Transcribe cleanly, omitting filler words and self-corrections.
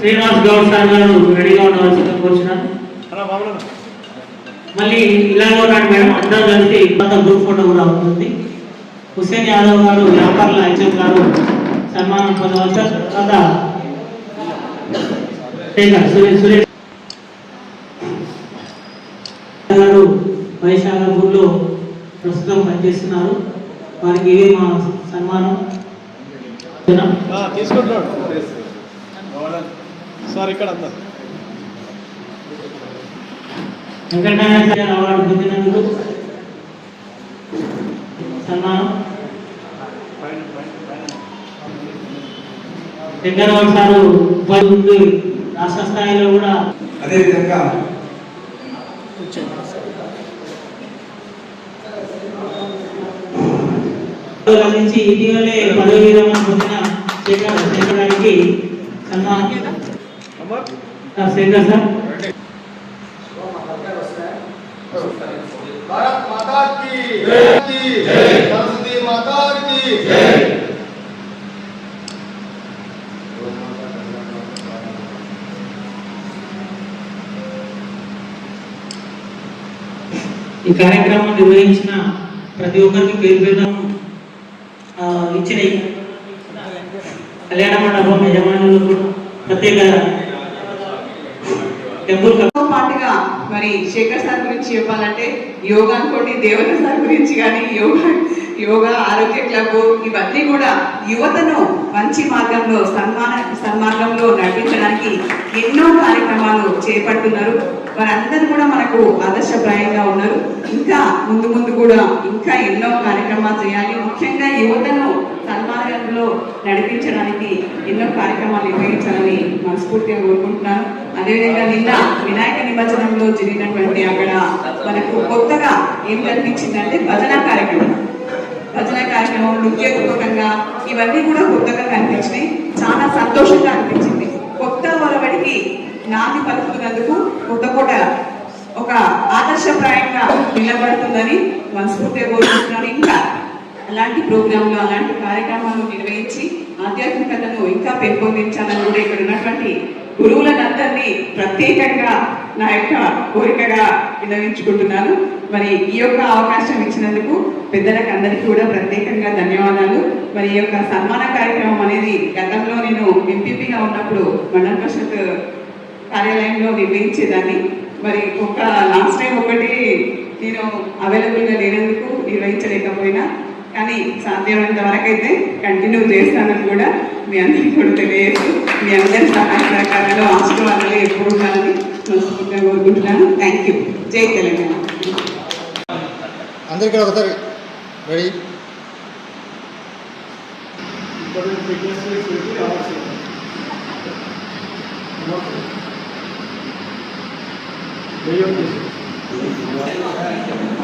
Srinivas Goud sir గారు రెడీగా ఉండవలసిందిగా కోరుచున్నాను. మళ్ళీ ఇలాగే ఉన్నాడు మేడం, అందరూ కలిసి కొత్త గ్రూప్ ఫోటో కూడా అవుతుంది. హుసేన్ యాదవ్ గారు వ్యాపారుల హెచ్ఎం గారు సన్మానం పొందవచ్చు. తర్వాత సురేష్ గారు వైశాఖపూర్లో ప్రస్తుతం పనిచేస్తున్నారు. వారికి ఇవే మా సన్మానం. తీసుకుంటున్నాడు సార్ ఇక్కడ అందరు వెంకటనారాయణ అవార్డు పొందినందుకు సన్మానం. వెంకటరావు సారు ముందు రాష్ట్ర స్థాయిలో కూడా అదేవిధంగా నుంచి ఇటీవలే పదవి విరమణ పొందిన శేఖర్ గారికి సన్మానం. శేఖర్ సార్ భారత్ మాతా కీ జై, సరస్వతి మాతా కీ జై. ఈ కార్యక్రమం నిర్వహించిన ప్రతి ఒక్కరికి పేరు పేరు ఇచ్చిన కళ్యాణ మండపం యజమానులకు ప్రత్యేక టెంపుల్ పాటుగా మరి శేఖర్ సార్ గురించి చెప్పాలంటే యోగా అనుకోండి, దేవత సార్ గురించి కానీ యోగా ఆరోగ్య క్లబ్ ఇవన్నీ కూడా యువతను మంచి మార్గంలో సన్మార్గంలో నడిపించడానికి ఎన్నో కార్యక్రమాలు చేపడుతున్నారు. వారందరూ కూడా మనకు ఆదర్శప్రాయంగా ఉన్నారు. ఇంకా ముందు కూడా ఇంకా ఎన్నో కార్యక్రమాలు చేయాలి. ముఖ్యంగా యువతను సన్మార్గంలో నడిపించడానికి ఎన్నో కార్యక్రమాలు నిర్వహించాలని మనస్ఫూర్తిగా కోరుకుంటున్నాను. అదేవిధంగా నిన్న వినాయక నిమజ్జనంలో జరిగినటువంటి అక్కడ మనకు కొత్తగా ఏం కనిపించిందంటే భజన కార్యక్రమం, నృత్య రూపకంగా ఇవన్నీ కూడా కొత్తగా కనిపించినాయి. చాలా సంతోషంగా అనిపించింది. కొత్త వరవడికి నాంది పలుకుతున్నందుకు కొత్తకోట ఒక ఆదర్శప్రాయంగా నిలబడుతుందని మనస్ఫూర్తిగా కోరుకుంటున్నాను. ఇంకా అలాంటి ప్రోగ్రాంలు అలాంటి కార్యక్రమాలు నిర్వహించి ఆధ్యాత్మికతను ఇంకా పెంపొందించాలని కూడా ఇక్కడ ఉన్నటువంటి గురువులందరినీ ప్రత్యేకంగా నా యొక్క కోరికగా విన్నవించుకుంటున్నాను. మరి ఈ యొక్క అవకాశం ఇచ్చినందుకు పెద్దలకు అందరికీ కూడా ప్రత్యేకంగా ధన్యవాదాలు. మరి ఈ యొక్క సన్మాన కార్యక్రమం అనేది గతంలో నేను ఎంపీపీగా ఉన్నప్పుడు మండల పరిషత్ కార్యాలయంలో నిర్వహించేదాన్ని. మరి ఒక లాస్ట్ టైం ఒకటి నేను అవైలబుల్గా లేనందుకు నిర్వహించలేకపోయినా, కానీ సాధ్యమైనంత వరకు అయితే కంటిన్యూ చేస్తానని కూడా మీ అందరికీ కూడా తెలియదు. మీ అందరి సహాయ సహకారాలు ఆశీర్వాదాలు ఎప్పుడు ఉండాలని మనస్ఫూర్తిగా కోరుకుంటున్నాను. Thank you. జై తెలంగాణ. అందరికీ ఒకసారి రెడీ. Thank you.